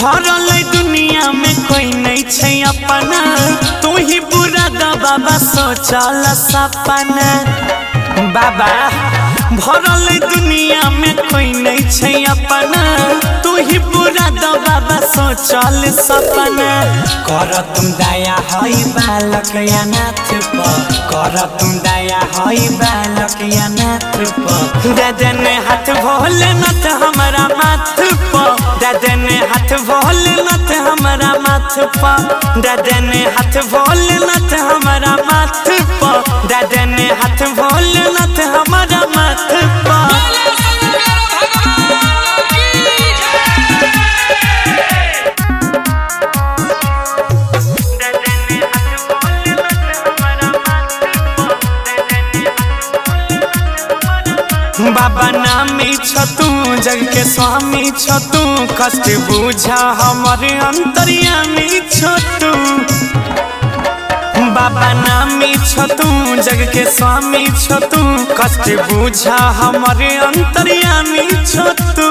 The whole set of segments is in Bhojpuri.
भरल दुनिया में कोई नहीं छे अपना, तू ही पूरा द बाबा सोचल सपना। बाबा भरल दुनिया में कोई नहीं छे अपना, तू ही पूरा द बाबा सोचल सपना। कर तुम दया हई बालक अनाथ पर, कर तुम दया हई बालक अनाथ पर। दे हाथ भोलेनाथ हमारा माथ पर, दे हाथ भोलेनाथ हमारा माथ पर, दे हाथ भोलेनाथ हमारा माथ पर, दे हाथ भोलेनाथ हमारा माथ पर। बाबा नामी छ तू, जग के स्वामी छ तू, कष्ट बुझा हमारे अंतर्यामी छ तू। बाबा नामी छ तू, जग के स्वामी छ तू, कष्ट बुझा हमारे अंतर्यामी छ तू।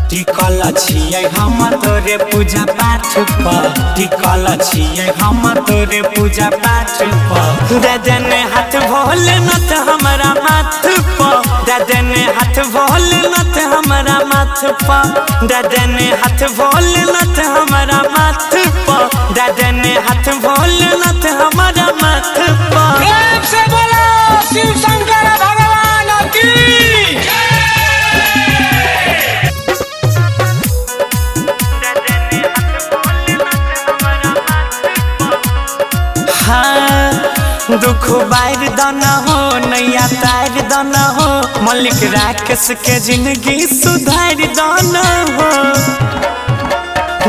टिकल छियै हम तोरे पूजा पाठ पर, टिकल छियै हम तोरे पूजा पाठ पर। दे हाथ भोलेनाथ हमारा माथ पर, दे हाथ भोलेनाथ हमारा माथ पर, दे हाथ भोलेनाथ हमारा माथ पर, दे हाथ भोलेनाथ हमारा माथ पर। प्रेम से बोलो शिव शंकर भगवान की। दुख बार दाना हो, नैया तार दाना हो, मलिक राकेश के जिंदगी सुधार दाना हो।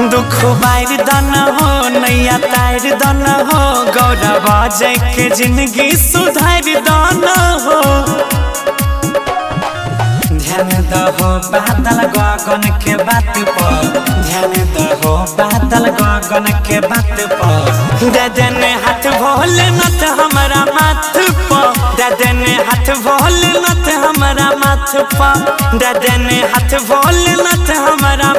दुख बार दाना हो, नैया तार दाना हो, गौरव अजय के जिंदगी सुधार दाना हो। ध्यान दहो बादल गगन के बात पर, ध्यान दहो बादल गगन के बात पर। दे हाथ भोलेनाथ हमारा माथ पर, दे हाथ भोलेनाथ हमारा माथ पर, दे हाथ भोलेनाथ हमारा